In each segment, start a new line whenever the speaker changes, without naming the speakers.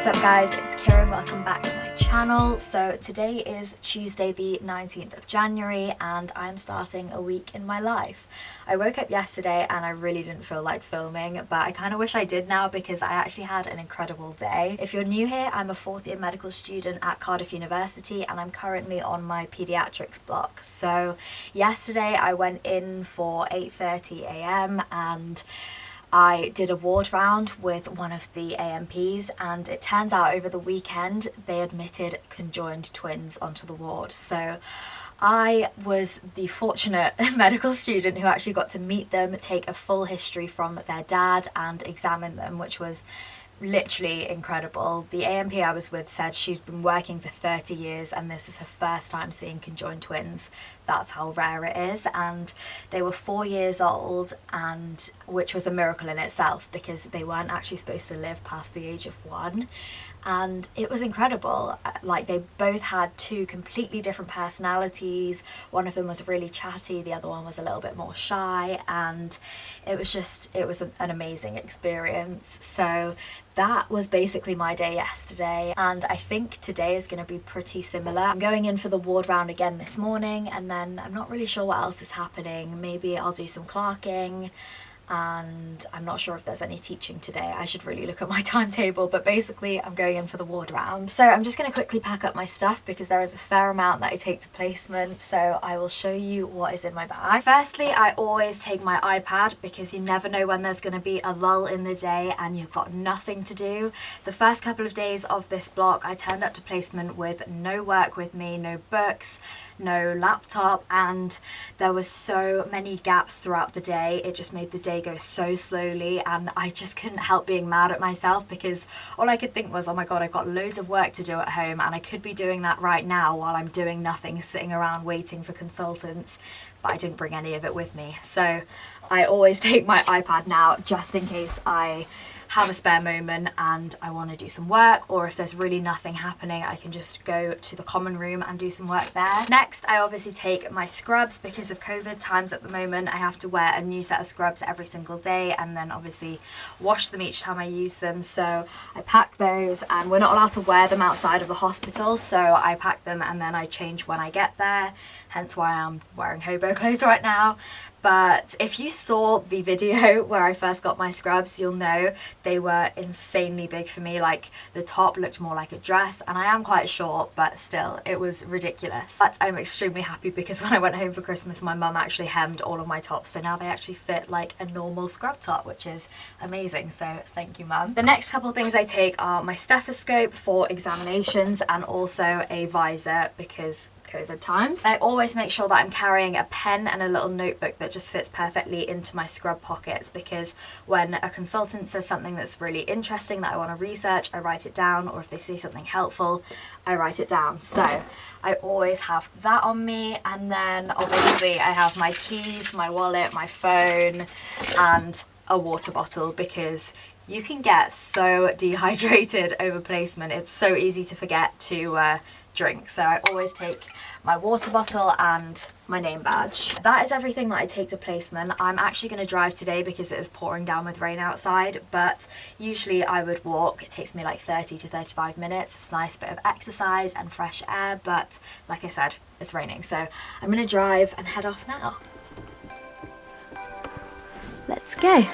What's up guys, it's Kira, welcome back to my channel. So today is Tuesday the 19th of January and I'm starting a week in my life. I woke up yesterday and I really didn't feel like filming, but I kind of wish I did now because I actually had an incredible day. If you're new here, I'm a 4th year medical student at Cardiff University and I'm currently on my Pediatrics block. So yesterday I went in for 8:30 a.m. and I did a ward round with one of the AMPs and it turns out over the weekend they admitted conjoined twins onto the ward. So I was the fortunate medical student who actually got to meet them, take a full history from their dad and examine them, which was literally incredible. The AMP I was with said she's been working for 30 years and this is her first time seeing conjoined twins. That's how rare it is, and they were 4 years old, and which was a miracle in itself because they weren't actually supposed to live past the age of 1. And it was incredible. Like, they both had two completely different personalities. One of them was really chatty, the other one was a little bit more shy, and it was an amazing experience. So that was basically my day yesterday, and I think today is going to be pretty similar. I'm going in for the ward round again this morning, and then I'm not really sure what else is happening. Maybe I'll do some clerking, and I'm not sure if there's any teaching today. I should really look at my timetable, but basically I'm going in for the ward round. So I'm just going to quickly pack up my stuff because there is a fair amount that I take to placement, so I will show you what is in my bag. Firstly, I always take my iPad because you never know when there's going to be a lull in the day and you've got nothing to do. The first couple of days of this block I turned up to placement with no work with me, no books, no laptop, and there was so many gaps throughout the day. It just made the day go so slowly and I just couldn't help being mad at myself because all I could think was, oh my god, I've got loads of work to do at home and I could be doing that right now while I'm doing nothing, sitting around waiting for consultants, but I didn't bring any of it with me. So I always take my iPad now just in case I have a spare moment and I want to do some work, or if there's really nothing happening I can just go to the common room and do some work there. Next, I obviously take my scrubs because of COVID times at the moment. I have to wear a new set of scrubs every single day and then obviously wash them each time I use them, so I pack those, and we're not allowed to wear them outside of the hospital, so I pack them and then I change when I get there, hence why I'm wearing hobo clothes right now. But if you saw the video where I first got my scrubs, you'll know they were insanely big for me. Like, the top looked more like a dress, and I am quite short, but still, it was ridiculous. But I'm extremely happy because when I went home for Christmas, my mum actually hemmed all of my tops, so now they actually fit like a normal scrub top, which is amazing, so thank you, mum. The next couple of things I take are my stethoscope for examinations and also a visor because COVID times. I always make sure that I'm carrying a pen and a little notebook that just fits perfectly into my scrub pockets, because when a consultant says something that's really interesting that I want to research, I write it down, or if they say something helpful, I write it down. So I always have that on me, and then obviously I have my keys, my wallet, my phone, and a water bottle because you can get so dehydrated over placement. It's so easy to forget to drink, so I always take my water bottle and my name badge. That is everything that I take to placement. I'm actually going to drive today because it is pouring down with rain outside, but usually I would walk. It takes me like 30 to 35 minutes. It's a nice bit of exercise and fresh air, but like I said, it's raining, so I'm going to drive and head off now. Let's go.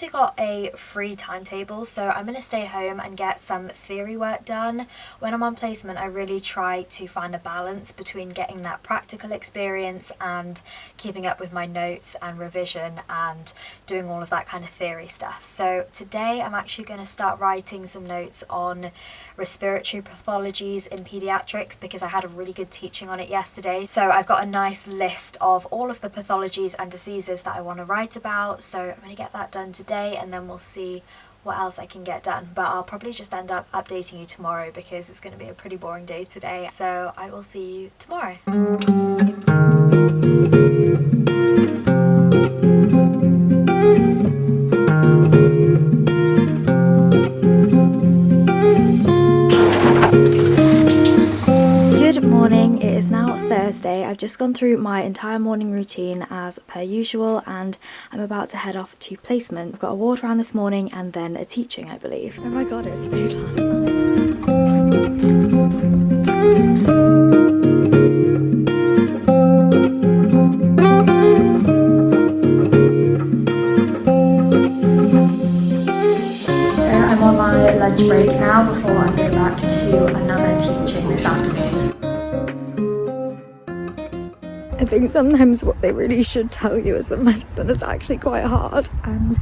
actually got a free timetable, so I'm going to stay home and get some theory work done. When I'm on placement, I really try to find a balance between getting that practical experience and keeping up with my notes and revision and doing all of that kind of theory stuff. So today I'm actually going to start writing some notes on respiratory pathologies in pediatrics because I had a really good teaching on it yesterday. So I've got a nice list of all of the pathologies and diseases that I want to write about, so I'm going to get that done today and then we'll see what else I can get done. But I'll probably just end up updating you tomorrow because it's going to be a pretty boring day today, so I will see you tomorrow. It is now Thursday. I've just gone through my entire morning routine as per usual and I'm about to head off to placement. I've got a ward round this morning and then a teaching, I believe. Oh my god, it snowed last night. So I'm on my lunch break now before I go back to another teaching this afternoon. I think sometimes what they really should tell you is that medicine is actually quite hard, and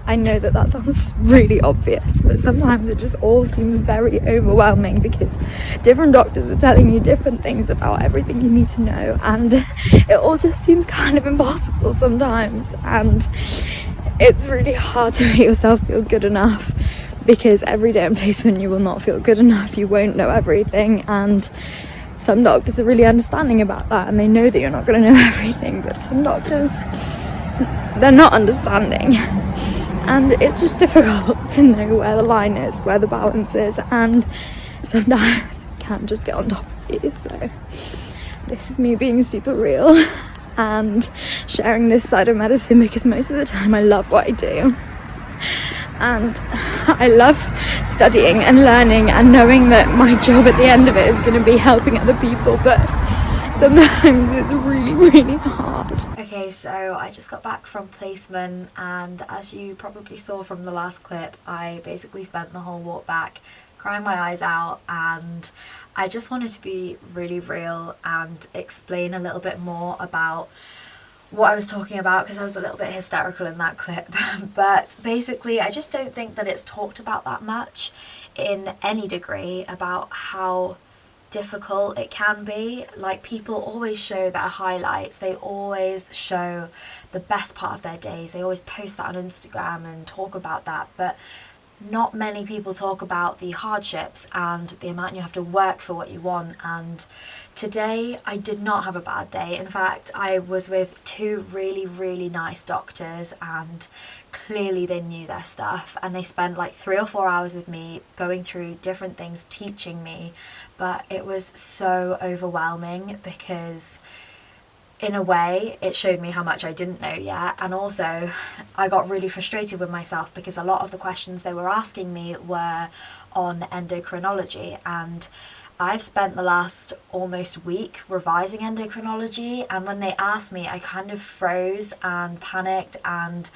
I know that that sounds really obvious, but sometimes it just all seems very overwhelming because different doctors are telling you different things about everything you need to know, and it all just seems kind of impossible sometimes, and it's really hard to make yourself feel good enough because every day in placement you will not feel good enough, you won't know everything, and some doctors are really understanding about that and they know that you're not going to know everything, but some doctors, they're not understanding, and it's just difficult to know where the line is, where the balance is, and sometimes it can just get on top of you. So this is me being super real and sharing this side of medicine because most of the time I love what I do and I love studying and learning and knowing that my job at the end of it is going to be helping other people, but sometimes it's really hard. Okay, so I just got back from placement and as you probably saw from the last clip, I basically spent the whole walk back crying my eyes out, and I just wanted to be really real and explain a little bit more about what I was talking about because I was a little bit hysterical in that clip. But basically I just don't think that it's talked about that much in any degree about how difficult it can be. Like, people always show their highlights, they always show the best part of their days, they always post that on Instagram and talk about that, but not many people talk about the hardships and the amount you have to work for what you want. And today I did not have a bad day. In fact, I was with two really nice doctors and clearly they knew their stuff, and they spent like 3 or 4 hours with me going through different things, teaching me. But it was so overwhelming because in a way it showed me how much I didn't know yet, and also I got really frustrated with myself because a lot of the questions they were asking me were on endocrinology, and I've spent the last almost week revising endocrinology, and when they asked me I kind of froze and panicked and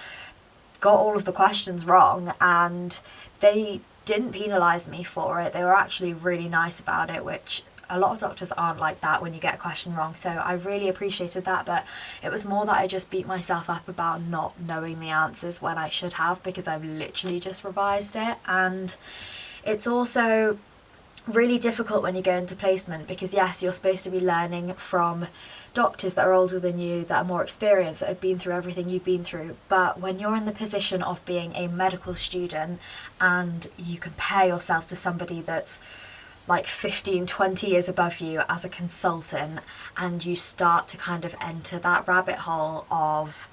got all of the questions wrong, and they didn't penalise me for it. They were actually really nice about it, which a lot of doctors aren't like that when you get a question wrong, so I really appreciated that. But it was more that I just beat myself up about not knowing the answers when I should have, because I've literally just revised it. And it's also really difficult when you go into placement because yes, you're supposed to be learning from doctors that are older than you, that are more experienced, that have been through everything you've been through. But when you're in the position of being a medical student and you compare yourself to somebody that's like 15-20 years above you as a consultant, and you start to kind of enter that rabbit hole of,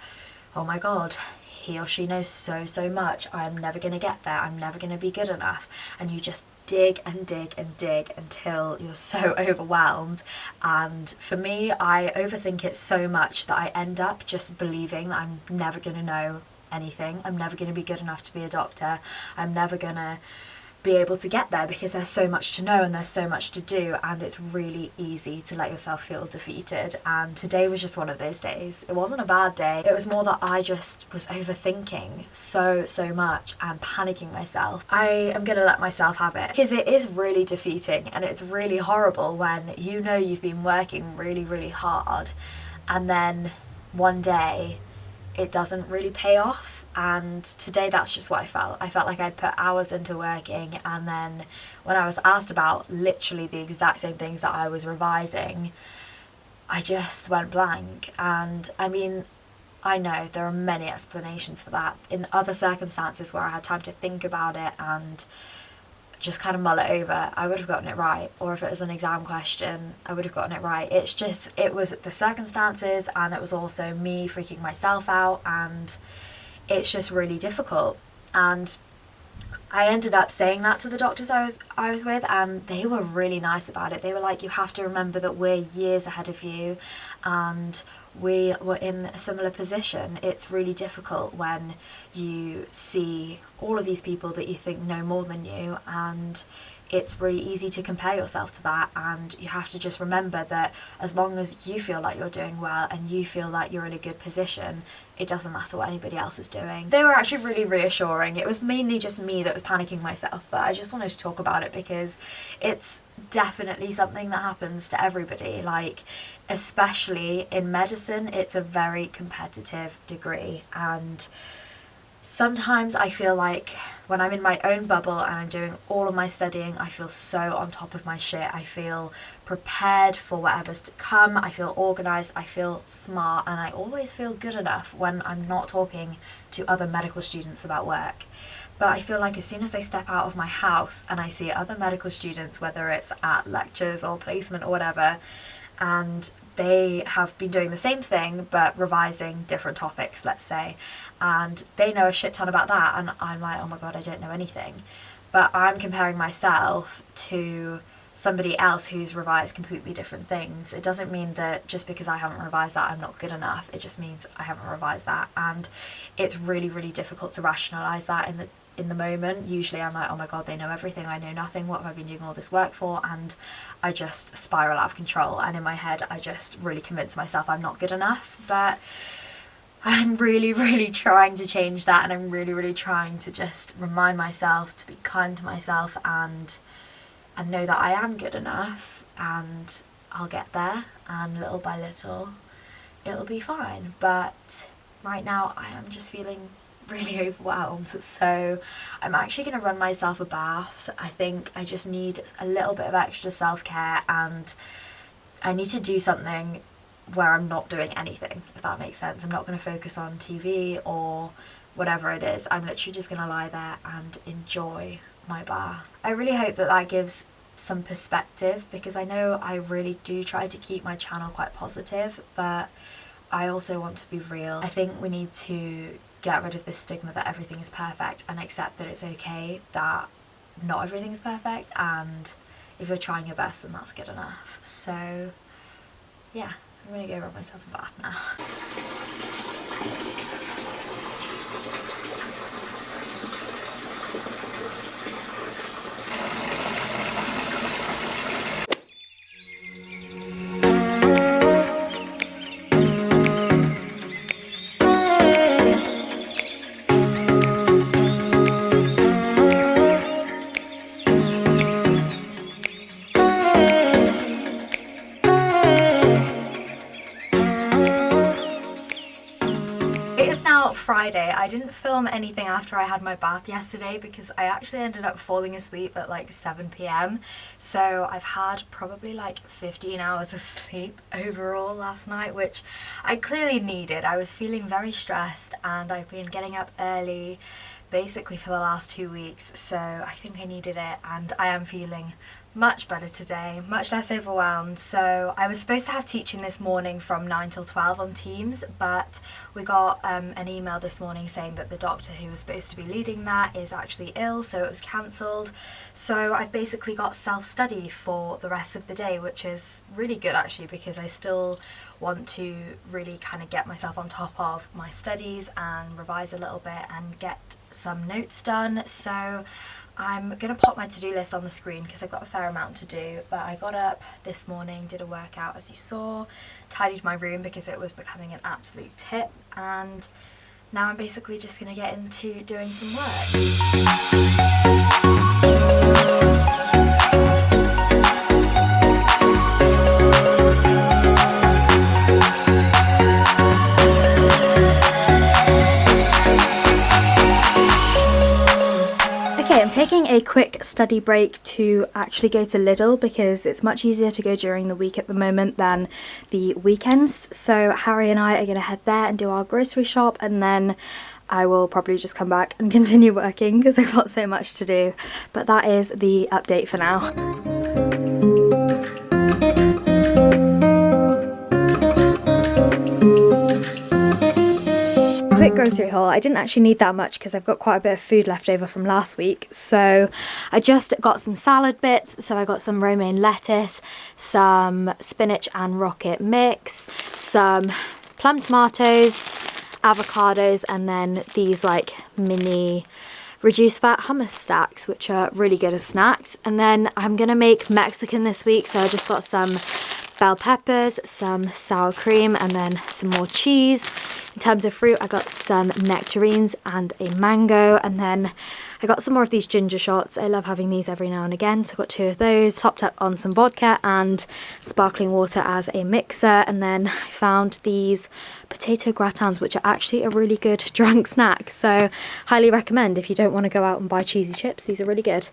oh my god, he or she knows so much, I'm never going to get there, I'm never going to be good enough, and you just dig and dig and dig until you're so overwhelmed. And for me, I overthink it so much that I end up just believing that I'm never going to know anything, I'm never going to be good enough to be a doctor, I'm never going to be able to get there, because there's so much to know and there's so much to do, and it's really easy to let yourself feel defeated. And today was just one of those days. It wasn't a bad day, it was more that I just was overthinking so much and panicking myself. I am gonna let myself have it, because it is really defeating and it's really horrible when you know you've been working really hard and then one day it doesn't really pay off. And today that's just what I felt. I felt like I'd put hours into working, and then when I was asked about literally the exact same things that I was revising, I just went blank. And I mean, I know there are many explanations for that. In other circumstances where I had time to think about it and just kind of mull it over, I would have gotten it right. Or if it was an exam question, I would have gotten it right. It's just, it was the circumstances, and it was also me freaking myself out, and it's just really difficult. And I ended up saying that to the doctors I was with, and they were really nice about it. They were like, you have to remember that we're years ahead of you and we were in a similar position. It's really difficult when you see all of these people that you think know more than you, and it's really easy to compare yourself to that. And you have to just remember that as long as you feel like you're doing well and you feel like you're in a good position, it doesn't matter what anybody else is doing. They were actually really reassuring. It was mainly just me that was panicking myself, but I just wanted to talk about it because it's definitely something that happens to everybody. Like, especially in medicine, it's a very competitive degree, and sometimes I feel like when I'm in my own bubble and I'm doing all of my studying, I feel so on top of my shit. I feel prepared for whatever's to come. I feel organised. I feel smart. And I always feel good enough when I'm not talking to other medical students about work. But I feel like as soon as I step out of my house and I see other medical students, whether it's at lectures or placement or whatever, and they have been doing the same thing but revising different topics, let's say, and they know a shit ton about that, and I'm like, oh my god, I don't know anything. But I'm comparing myself to somebody else who's revised completely different things. It doesn't mean that just because I haven't revised that I'm not good enough. It just means I haven't revised that, and it's really difficult to rationalise that in the moment. Usually I'm like, oh my god, they know everything, I know nothing, what have I been doing all this work for? And I just spiral out of control, and in my head I just really convince myself I'm not good enough. But I'm really trying to change that, and I'm really trying to just remind myself to be kind to myself and know that I am good enough, and I'll get there, and little by little it'll be fine. But right now I am just feeling really overwhelmed, so I'm actually going to run myself a bath. I think I just need a little bit of extra self-care, and I need to do something where I'm not doing anything, if that makes sense. I'm not going to focus on TV or whatever it is. I'm literally just going to lie there and enjoy my bath. I really hope that that gives some perspective, because I know I really do try to keep my channel quite positive, but I also want to be real. I think we need to get rid of this stigma that everything is perfect and accept that it's okay that not everything is perfect, and if you're trying your best then that's good enough. So yeah, I'm gonna go rub myself a bath now. Friday. I didn't film anything after I had my bath yesterday because I actually ended up falling asleep at like 7 p.m. So I've had probably like 15 hours of sleep overall last night, which I clearly needed. I was feeling very stressed, and I've been getting up early basically for the last 2 weeks, so I think I needed it, and I am feeling much better today, much less overwhelmed. So I was supposed to have teaching this morning from 9 till 12 on Teams, but we got an email this morning saying that the doctor who was supposed to be leading that is actually ill, so it was cancelled. So I've basically got self-study for the rest of the day, which is really good actually, because I still want to really kind of get myself on top of my studies and revise a little bit and get some notes done. So I'm gonna pop my to-do list on the screen because I've got a fair amount to do, but I got up this morning, did a workout as you saw, tidied my room because it was becoming an absolute tip, and now I'm basically just gonna get into doing some work. I'm taking a quick study break to actually go to Lidl because it's much easier to go during the week at the moment than the weekends. So Harry and I are going to head there and do our grocery shop, and then I will probably just come back and continue working because I've got so much to do. But that is the update for now. Quick grocery haul. I didn't actually need that much because I've got quite a bit of food left over from last week, so I just got some salad bits. So I got some romaine lettuce, some spinach and rocket mix, some plum tomatoes, avocados, and then these like mini reduced fat hummus stacks, which are really good as snacks. And then I'm gonna make Mexican this week, so I just got some bell peppers, some sour cream, and then some more cheese. In terms of fruit, I got some nectarines and a mango, and then I got some more of these ginger shots. I love having these every now and again, so I got 2 of those, topped up on some vodka and sparkling water as a mixer. And then I found these potato gratins, which are actually a really good drunk snack, so highly recommend if you don't want to go out and buy cheesy chips. These are really good.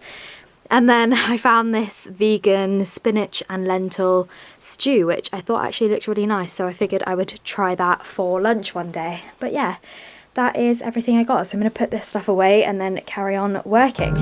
And then I found this vegan spinach and lentil stew, which I thought actually looked really nice, so I figured I would try that for lunch one day. But yeah, that is everything I got, so I'm going to put this stuff away and then carry on working.